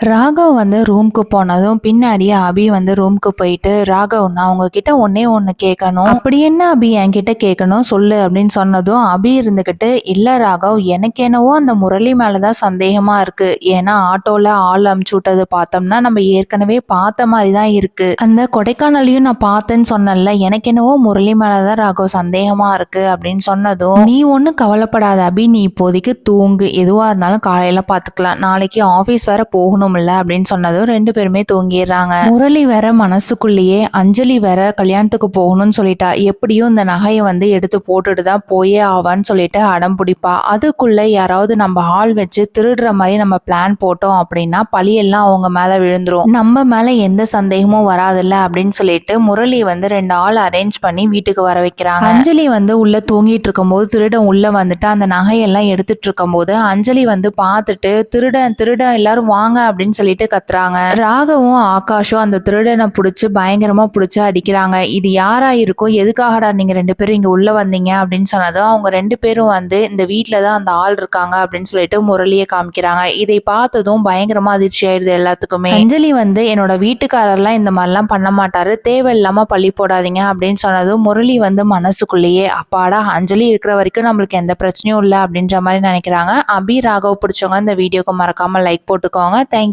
ராகவ் வந்து ரூம்க்கு போனதும் பின்னாடியே அபி வந்து ரூம்க்கு போயிட்டு, ராகவ் நான் உங்ககிட்ட ஒன்னே ஒன்னு கேட்கணும். அப்படி என்ன அபி என்கிட்ட கேட்கணும் சொல்லு அப்படின்னு சொன்னதும் அபி இருந்துகிட்டு, இல்ல ராகவ் எனக்கு என்னவோ அந்த முரளி மேலதான் சந்தேகமா இருக்கு. ஏன்னா ஆட்டோல ஆள் அமுச்சு விட்டது பார்த்தோம்னா நம்ம ஏற்கனவே பார்த்த மாதிரி தான் இருக்கு. அந்த கொடைக்கானலையும் நான் பார்த்தேன்னு சொன்னேன்ல, எனக்கு என்னவோ முரளி மேலதான் ராகவ் சந்தேகமா இருக்கு அப்படின்னு சொன்னதும், நீ ஒன்னும் கவலைப்படாத அபி, நீ இப்போதைக்கு தூங்கு, எதுவா இருந்தாலும் காலையில பாத்துக்கலாம், நாளைக்கு ஆபீஸ் வேற போகணும் அப்படின்னு சொன்னதும் ரெண்டு பேருமே தூங்கிடுறாங்க. முரளி வேற மனசுக்குள்ளேயே அஞ்சலி வேற கல்யாணத்துக்கு போகணும்னு சொல்லிட்டா, எப்படியும் இந்த நகையை வந்து எடுத்து போட்டுட்டு தான் போயே ஆவான்னு சொல்லிட்டு அடம் பிடிப்பா. அதுக்குள்ள யாராவது நம்ம ஆள் வச்சு திருடுற மாதிரி நம்ம பிளான் போட்டோம் அப்படின்னா பழியெல்லாம் அவங்க மேல விழுந்துரும், நம்ம மேல எந்த சந்தேகமும் வராதுல்ல அப்படின்னு சொல்லிட்டு முரளி வந்து ரெண்டு ஆள் அரேஞ்ச் பண்ணி வீட்டுக்கு வர வைக்கிறாங்க. அஞ்சலி வந்து உள்ள தூங்கிட்டு இருக்கும் போது திருடன் உள்ள வந்துட்டு அந்த நகையெல்லாம் எடுத்துட்டு இருக்கும் போது அஞ்சலி வந்து பார்த்துட்டு திருடன் திருடன் எல்லாரும் வாங்க அப்படின்னு சொல்லிட்டு கத்துறாங்க. ராகவும் ஆகாஷும் அந்த திருடனை புடிச்சு பயங்கரமா புடிச்சு அடிக்கிறாங்க. இது யாரா இருக்கும், எதுக்காகடா நீங்க ரெண்டு பேரும் இங்க உள்ள வந்தீங்க அப்படின்னு சொன்னதும் அவங்க ரெண்டு பேரும் வந்து இந்த வீட்டுலதான் அந்த ஆள் இருக்காங்க அப்படின்னு சொல்லிட்டு முரளியை காமிக்கிறாங்க. இதை பார்த்ததும் பயங்கரமா அதிர்ச்சி ஆயிடுது எல்லாத்துக்குமே. அஞ்சலி வந்து என்னோட வீட்டுக்காரர்லாம் இந்த மாதிரிலாம் பண்ண மாட்டாரு, தேவையில்லாம பழி போடாதீங்க அப்படின்னு சொன்னதும் முரளி வந்து மனசுக்குள்ளேயே அப்பாடா அஞ்சலி இருக்கிற வரைக்கும் நம்மளுக்கு எந்த பிரச்சனையும் இல்லை அப்படின்ற மாதிரி நினைக்கிறாங்க. அபி ராகவ் பிடிச்சவங்க இந்த வீடியோக்கு மறக்காம லைக் போட்டுக்கோங்க. தேங்க்யூ.